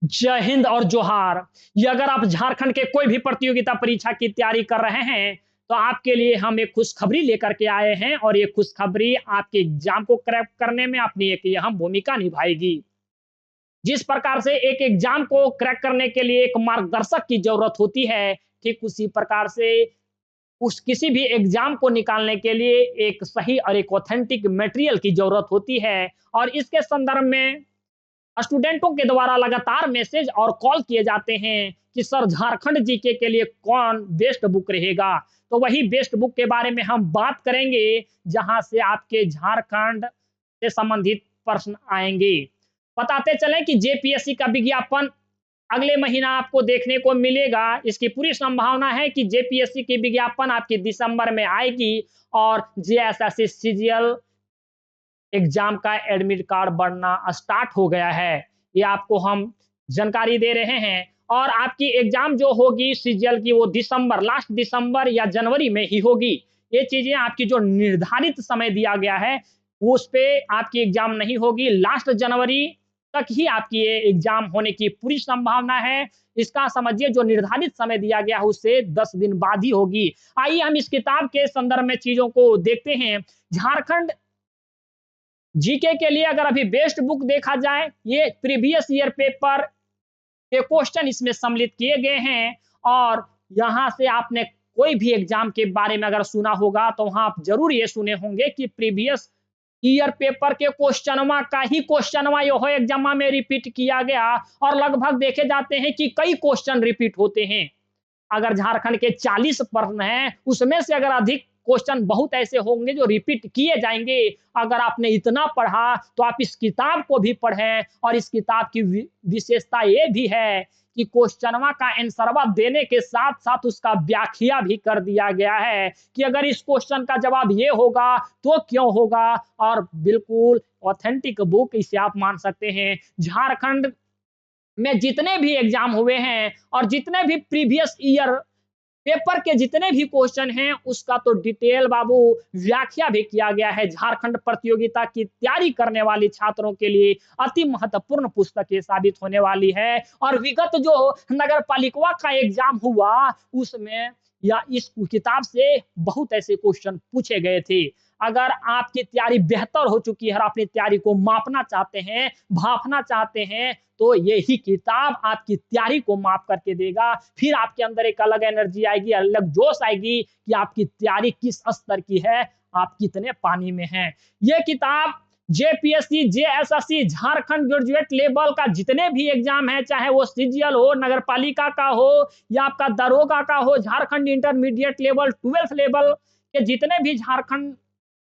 जय हिंद और जोहार। ये अगर आप झारखंड के कोई भी प्रतियोगिता परीक्षा की तैयारी कर रहे हैं, तो आपके लिए हम एक खुशखबरी लेकर के आए हैं और ये खुशखबरी आपके एग्ज़ाम को क्रैक करने में अपनी एक अहम भूमिका निभाएगी। जिस प्रकार से एक एग्ज़ाम को क्रैक करने के लिए एक मार्गदर्शक की ज़रूरत होती है, ठीक उसी प्रकार से उस किसी भी एग्ज़ाम को निकालने के लिए एक सही और एक ऑथेंटिक मटेरियल की ज़रूरत होती है और इसके संदर्भ में स्टूडेंटों के द्वारा लगातार मैसेज और कॉल किए जाते हैं कि सर झारखंड जीके के लिए कौन बेस्ट बुक रहेगा। तो वही बेस्ट बुक के बारे में हम बात करेंगे, जहां से आपके झारखंड से संबंधित प्रश्न आएंगे। बताते चलें कि जेपीएससी का विज्ञापन अगले महीना आपको देखने को मिलेगा। इसकी पूरी संभावना है कि जेपीएससी की विज्ञापन आपकी दिसंबर में आएगी और जेएसएससी सीजीएल एग्जाम का एडमिट कार्ड बनना स्टार्ट हो गया है। ये आपको हम जानकारी दे रहे हैं और आपकी एग्जाम जो होगी सीजीएल की वो दिसंबर, लास्ट दिसंबर या जनवरी में ही होगी। ये चीज़ें आपकी जो निर्धारित समय दिया गया है, उस पे आपकी एग्जाम नहीं होगी। लास्ट जनवरी तक ही आपकी ये एग्जाम होने की पूरी संभावना है। इसका समझिए जो निर्धारित समय दिया गया है उससे 10 दिन बाद ही होगी। आइए हम इस किताब के संदर्भ में चीज़ों को देखते हैं। झारखंड जीके के लिए अगर अभी बेस्ट बुक देखा जाए, ये प्रीवियस ईयर पेपर के क्वेश्चन इसमें सम्मिलित किए गए हैं और यहाँ से आपने कोई भी एग्जाम के बारे में अगर सुना होगा तो वहाँ आप जरूर ये सुने होंगे कि प्रीवियस ईयर पेपर के क्वेश्चनवा का ही क्वेश्चनवा यो एग्जाम में रिपीट किया गया और लगभग देखे जाते हैं कि कई क्वेश्चन रिपीट होते हैं। अगर झारखंड के 40 प्रश्न हैं, उसमें से अगर अधिक क्वेश्चन बहुत ऐसे होंगे जो रिपीट किए जाएँगे। अगर आपने इतना पढ़ा, तो आप इस किताब को भी पढ़ें और इस किताब की विशेषता ये भी है कि क्वेश्चनवा का आंसरवा देने के साथ-साथ उसका व्याख्या भी कर दिया गया है कि अगर इस क्वेश्चन का जवाब ये होगा, तो क्यों होगा और बिल्कुल ऑथेंटिक बुक इसे आप मान सकते हैं। झारखंड में जितने भी एग्जाम हुए हैं और जितने भी प्रीवियस ईयर पेपर के जितने भी क्वेश्चन हैं उसका तो डिटेल बाबू व्याख्या भी किया गया है। झारखंड प्रतियोगिता की तैयारी करने वाले छात्रों के लिए अति महत्वपूर्ण पुस्तक ये साबित होने वाली है और विगत जो नगर पालिका का एग्जाम हुआ उसमें या इस किताब से बहुत ऐसे क्वेश्चन पूछे गए थे। अगर आपकी तैयारी बेहतर हो चुकी है और अपनी तैयारी को मापना चाहते हैं, भापना चाहते हैं, तो यही किताब आपकी तैयारी को माप करके देगा। फिर आपके अंदर एक अलग एनर्जी आएगी, अलग जोश आएगी कि आपकी तैयारी किस स्तर की है, आप कितने पानी में हैं। ये किताब JPSC, JSSC, Jharkhand graduate level का जितने भी एग्जाम है, चाहे वो सीजीएल हो, नगर पालिका का हो या आपका दरोगा का हो, Jharkhand intermediate level, 12th level के जितने भी झारखंड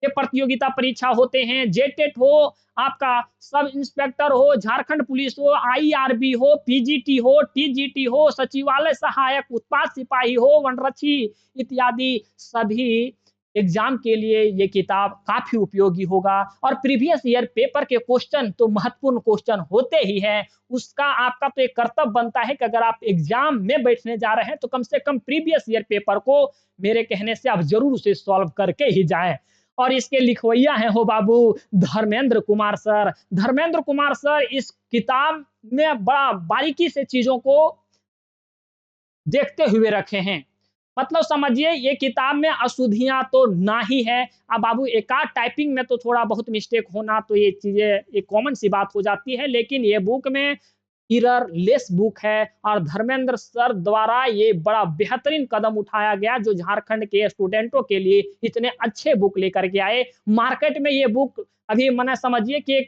के प्रतियोगिता परीक्षा होते हैं, जेटेट हो, आपका सब इंस्पेक्टर हो, झारखंड पुलिस हो, आईआरबी हो, पीजीटी हो, टीजीटी हो, सचिवालय सहायक, उत्पाद सिपाही हो, वनरक्षी इत्यादि सभी एग्जाम के लिए ये किताब काफी उपयोगी होगा और प्रीवियस ईयर पेपर के क्वेश्चन तो महत्वपूर्ण क्वेश्चन होते ही हैं। उसका आपका तो एक कर्तव्य बनता है कि अगर आप एग्जाम में बैठने जा रहे हैं तो कम से कम प्रीवियस ईयर पेपर को मेरे कहने से आप जरूर उसे सॉल्व करके ही जाएं। और इसके लिखवैया हैं हो बाबू धर्मेंद्र कुमार सर। धर्मेंद्र कुमार सर इस किताब में बड़ा बारीकी से चीज़ों को देखते हुए रखे हैं। मतलब समझिए ये किताब में अशुद्धियाँ तो ना ही है। अब बाबू एकाध टाइपिंग में तो थोड़ा बहुत मिस्टेक होना तो ये चीज़ें एक कॉमन सी बात हो जाती है, लेकिन ये बुक में एरर लेस बुक है और धर्मेंद्र सर द्वारा ये बड़ा बेहतरीन कदम उठाया गया जो झारखंड के स्टूडेंटों के लिए इतने अच्छे बुक लेकर के आए। मार्केट में ये बुक अभी मने समझिए कि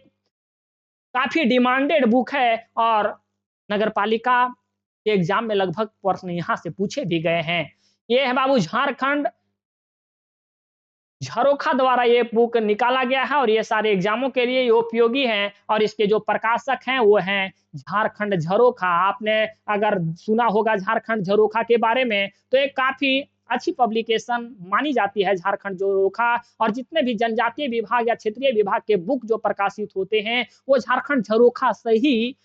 काफ़ी डिमांडेड बुक है और नगर पालिका के एग्जाम में लगभग प्रश्न यहाँ से पूछे भी गए हैं। ये है बाबू झारखंड झरोखा द्वारा ये बुक निकाला गया है और ये सारे एग्जामों के लिए ये उपयोगी हैं और इसके जो प्रकाशक हैं वो हैं झारखंड झरोखा। आपने अगर सुना होगा झारखंड झरोखा के बारे में तो एक काफ़ी अच्छी पब्लिकेशन मानी जाती है झारखंड झरोखा और जितने भी जनजातीय विभाग या क्षेत्रीय विभाग के बुक जो प्रकाशित होते हैं वो झारखंड झरोखा से ही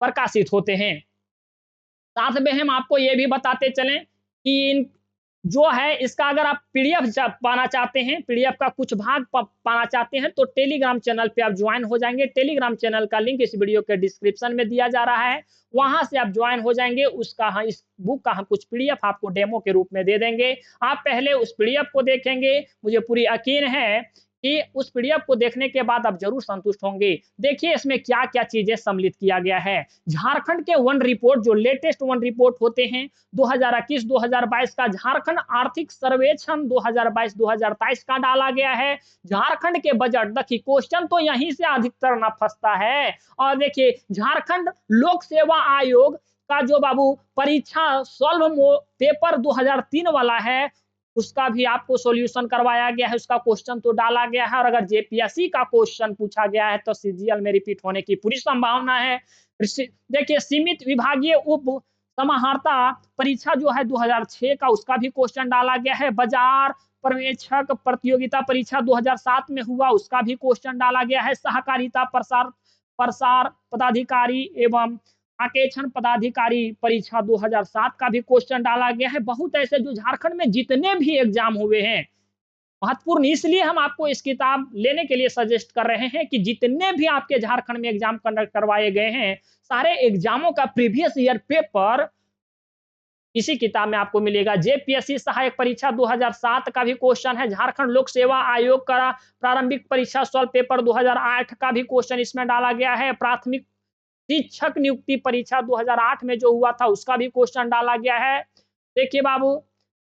प्रकाशित होते हैं। साथ में हम आपको ये भी बताते चलें कि इन जो है इसका अगर आप पीडीएफ पाना चाहते हैं, पीडीएफ का कुछ भाग पाना चाहते हैं तो टेलीग्राम चैनल पे आप ज्वाइन हो जाएँगे। टेलीग्राम चैनल का लिंक इस वीडियो के डिस्क्रिप्शन में दिया जा रहा है। वहाँ से आप ज्वाइन हो जाएँगे। उसका हाँ, इस बुक का हम कुछ पीडीएफ आपको डेमो के रूप में दे देंगे। आप पहले उस पीडीएफ को देखेंगे। मुझे पूरी यकीन है कि उस पीडीएफ को देखने के बाद आप ज़रूर संतुष्ट होंगे। देखिए इसमें क्या-क्या चीज़ें सम्मिलित किया गया है। झारखंड के वन रिपोर्ट जो लेटेस्ट वन रिपोर्ट होते हैं 2021-2022 का झारखंड आर्थिक सर्वेक्षण 2022-2023 का डाला गया है। झारखंड के बजट देखिए क्वेश्चन तो यहीं से अधिकतर ना फंसता है। और देखिए झारखंड लोक सेवा आयोग का जो बाबू परीक्षा सॉल्व पेपर 2003 वाला है उसका भी आपको सॉल्यूशन करवाया गया है, उसका क्वेश्चन तो डाला गया है। और अगर जेपीएससी का क्वेश्चन पूछा गया है तो सीजीएल में रिपीट होने की पूरी संभावना है। देखिए सीमित विभागीय उप समाहर्ता परीक्षा जो है 2006 का उसका भी क्वेश्चन डाला गया है। बाजार पर्यवेक्षक प्रतियोगिता परीक्षा 2007 में हुआ उसका भी क्वेश्चन डाला गया है। सहकारिता प्रसार प्रसार पदाधिकारी एवं आकेक्षण पदाधिकारी परीक्षा 2007 का भी क्वेश्चन डाला गया है। बहुत ऐसे जो झारखंड में जितने भी एग्जाम हुए हैं महत्वपूर्ण, इसलिए हम आपको इस किताब लेने के लिए सजेस्ट कर रहे हैं कि जितने भी आपके झारखंड में एग्जाम कंडक्ट करवाए गए हैं सारे एग्जामों का प्रीवियस ईयर पेपर इसी किताब में आपको मिलेगा। जेपीएससी सहायक परीक्षा 2007 का भी क्वेश्चन है। झारखंड लोक सेवा आयोग का प्रारंभिक परीक्षा सॉल्व पेपर 2008 का भी क्वेश्चन इसमें डाला गया है। प्राथमिक शिक्षक नियुक्ति परीक्षा 2008 में जो हुआ था उसका भी क्वेश्चन डाला गया है। देखिए बाबू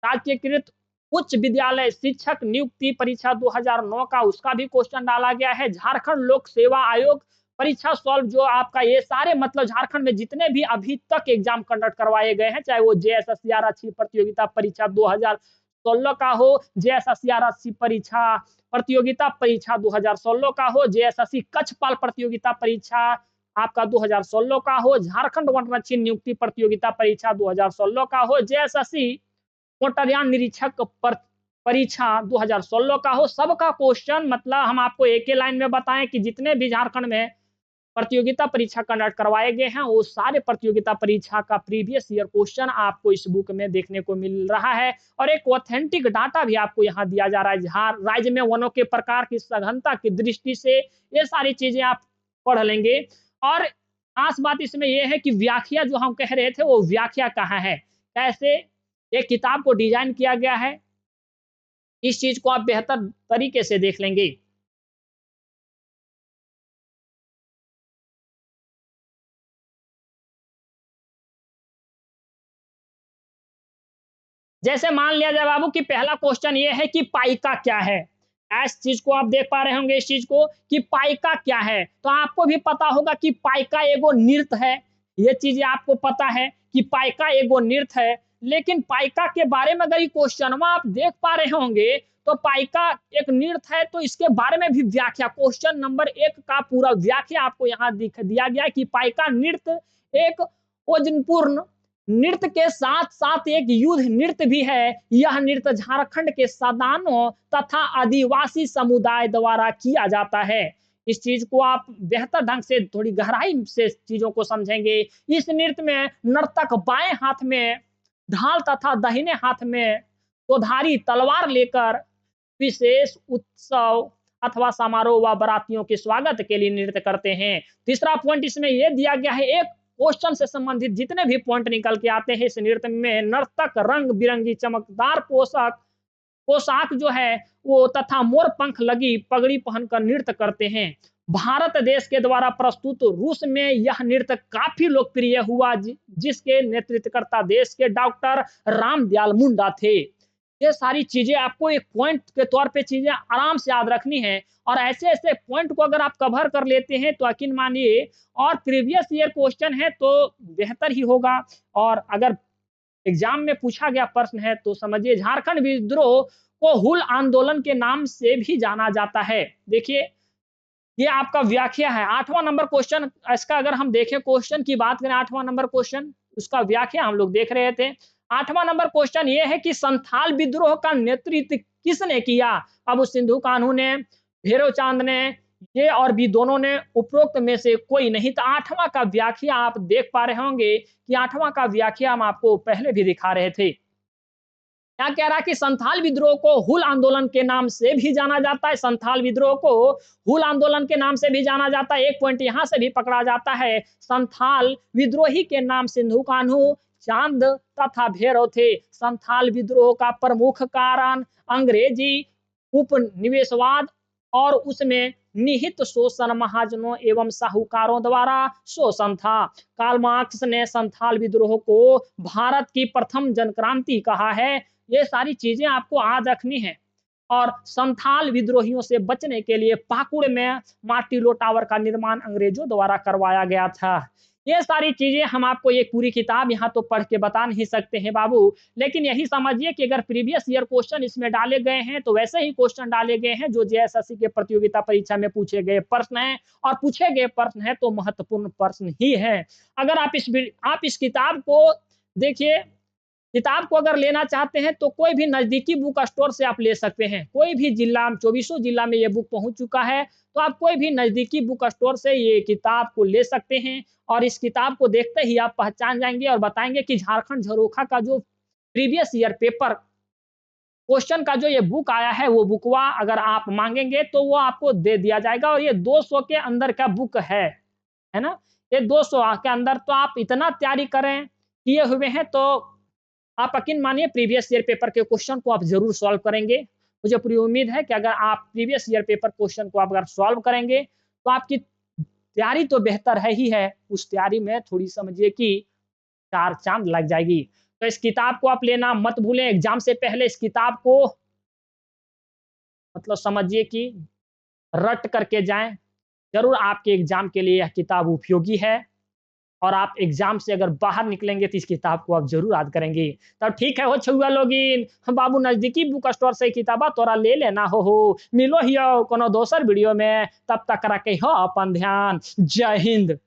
राज्यकृत उच्च विद्यालय शिक्षक नियुक्ति परीक्षा 2009 का उसका भी क्वेश्चन डाला गया है। झारखंड लोक सेवा आयोग परीक्षा सॉल्व जो आपका ये सारे मतलब झारखंड में जितने भी अभी तक एग्जाम कंडक्ट करवाए गए हैं चाहे वो जेएसएससी आरक्षी प्रतियोगिता परीक्षा 2016 का हो, जेएसएससी आरक्षी परीक्षा प्रतियोगिता परीक्षा 2016 का हो, जेएसएससी कक्षपाल प्रतियोगिता परीक्षा आपका 2016 का हो, झारखंड वनरक्षी नियुक्ति प्रतियोगिता परीक्षा 2016 का हो, जेएसएससी मोटरयान निरीक्षक परीक्षा 2016 का हो, सबका क्वेश्चन मतलब हम आपको एक ही लाइन में बताएं कि जितने भी झारखंड में प्रतियोगिता परीक्षा कंडक्ट करवाए गए हैं वो सारे प्रतियोगिता परीक्षा का प्रीवियस ईयर क्वेश्चन आपको इस बुक में देखने को मिल रहा है। और एक ऑथेंटिक डाटा भी आपको यहाँ दिया जा रहा है। राज्य में वनों के प्रकार की सघनता की दृष्टि से ये सारी चीजें आप पढ़ लेंगे। और खास बात इसमें यह है कि व्याख्या जो हम कह रहे थे वो व्याख्या कहाँ है, कैसे एक किताब को डिजाइन किया गया है, इस चीज को आप बेहतर तरीके से देख लेंगे। जैसे मान लिया जाए बाबू कि पहला क्वेश्चन ये है कि पाइका क्या है। इस चीज को आप देख पा रहे होंगे इस चीज को कि पाइका क्या है, तो आपको भी पता होगा कि पाइका एगो नृत्य है। ये चीजें आपको पता है कि पाइका एगो नृत्य है। लेकिन पाइका के बारे में अगर ये क्वेश्चन आप देख पा रहे होंगे तो पाइका एक नृत्य है तो इसके बारे में भी व्याख्या क्वेश्चन नंबर 1 का पूरा व्याख्या आपको यहाँ दिख दिया गया है कि पाइका नृत्य एक ओजपूर्ण नृत्य के साथ साथ एक युद्ध नृत्य भी है। यह नृत्य झारखंड के सदानों तथा आदिवासी समुदाय द्वारा किया जाता है। इस चीज को आप बेहतर ढंग से थोड़ी गहराई से चीजों को समझेंगे। इस नृत्य में नर्तक बाएं हाथ में ढाल तथा दाहिने हाथ में तोधारी तलवार लेकर विशेष उत्सव अथवा समारोह व बारातियों के स्वागत के लिए नृत्य करते हैं। तीसरा पॉइंट इसमें यह दिया गया है, एक क्वेश्चन से संबंधित जितने भी पॉइंट निकल के आते हैं इस नृत्य में नर्तक रंग बिरंगी चमकदार पोशाक जो है वो तथा मोर पंख लगी पगड़ी पहनकर नृत्य करते हैं। भारत देश के द्वारा प्रस्तुत रूस में यह नृत्य काफी लोकप्रिय हुआ जिसके नेतृत्वकर्ता देश के डॉक्टर रामदयाल मुंडा थे। ये सारी चीजें आपको एक पॉइंट के तौर पे चीजें आराम से याद रखनी है। और ऐसे ऐसे पॉइंट को अगर आप कवर कर लेते हैं तो यकीन मानिए और प्रीवियस ईयर क्वेश्चन है तो बेहतर ही होगा। और अगर एग्जाम में पूछा गया प्रश्न है तो समझिए झारखंड विद्रोह को हुल आंदोलन के नाम से भी जाना जाता है। देखिए ये आपका व्याख्या है 8वां नंबर क्वेश्चन। इसका अगर हम देखें क्वेश्चन की बात करें 8वां नंबर क्वेश्चन उसका व्याख्या हम लोग देख रहे थे। 8वां नंबर क्वेश्चन ये है कि संथाल विद्रोह का नेतृत्व किसने किया। अब सिंधु कान्हू ने, भैरव चांद ने, ये और भी दोनों ने, उपरोक्त में से कोई नहीं। तो 8वां का व्याख्या आप देख पा रहे होंगे कि 8वां का व्याख्या हम आपको पहले भी दिखा रहे थे। क्या कह रहा है कि संथाल विद्रोह को हुल आंदोलन के नाम से भी जाना जाता है। संथाल विद्रोह को हुल आंदोलन के नाम से भी जाना जाता है। एक पॉइंट यहां से भी पकड़ा जाता है, संथाल विद्रोही के नाम सिंधु कान्हू, चांद तथा भैरव थे। संथाल विद्रोह का प्रमुख कारण अंग्रेजी उपनिवेशवाद और उसमें निहित शोषण महाजनों एवं साहूकारों द्वारा शोषण था। कार्ल मार्क्स ने संथाल विद्रोह को भारत की प्रथम जनक्रांति कहा है। ये सारी चीजें आपको याद रखनी है। और संथाल विद्रोहियों से बचने के लिए पाकुड़ में मार्टिलो टावर का निर्माण अंग्रेजों द्वारा करवाया गया था। ये सारी चीजें हम आपको एक पूरी किताब यहाँ तो पढ़ के बता नहीं सकते हैं बाबू, लेकिन यही समझिए कि अगर प्रीवियस ईयर क्वेश्चन इसमें डाले गए हैं तो वैसे ही क्वेश्चन डाले गए हैं जो जेएसएससी के प्रतियोगिता परीक्षा में पूछे गए प्रश्न हैं, और पूछे गए प्रश्न है तो महत्वपूर्ण प्रश्न ही है। अगर आप इस किताब को देखिए, किताब को अगर लेना चाहते हैं तो कोई भी नजदीकी बुक स्टोर से आप ले सकते हैं। कोई भी जिला, 24 जिला में ये बुक पहुंच चुका है, तो आप कोई भी नजदीकी बुक स्टोर से ये किताब को ले सकते हैं। और इस किताब को देखते ही आप पहचान जाएंगे और बताएंगे कि झारखंड झरोखा का जो प्रीवियस ईयर पेपर क्वेश्चन का जो ये बुक आया है, वो बुकवा अगर आप मांगेंगे तो वो आपको दे दिया जाएगा। और ये 200 के अंदर का बुक है ना, ये 200 के अंदर। तो आप इतना तैयारी करें किए हुए हैं तो आप यकीन मानिए प्रीवियस ईयर पेपर के क्वेश्चन को आप जरूर सॉल्व करेंगे। मुझे पूरी उम्मीद है कि अगर आप प्रीवियस ईयर पेपर क्वेश्चन को आप अगर सॉल्व करेंगे तो आपकी तैयारी तो बेहतर है ही है, उस तैयारी में थोड़ी समझिए कि 4 चांद लग जाएगी। तो इस किताब को आप लेना मत भूलें। एग्जाम से पहले इस किताब को मतलब समझिए कि रट करके जाएं। जरूर आपके एग्जाम के लिए यह किताब उपयोगी है, और आप एग्जाम से अगर बाहर निकलेंगे तो इस किताब को आप जरूर याद करेंगे। तब ठीक है हो छुआ लोगिन, हम बाबू नजदीकी बुक स्टोर से किताबा तोरा ले लेना हो मिलो हियो कोनो दोसर वीडियो में। तब तक रखे हो अपन ध्यान। जय हिंद।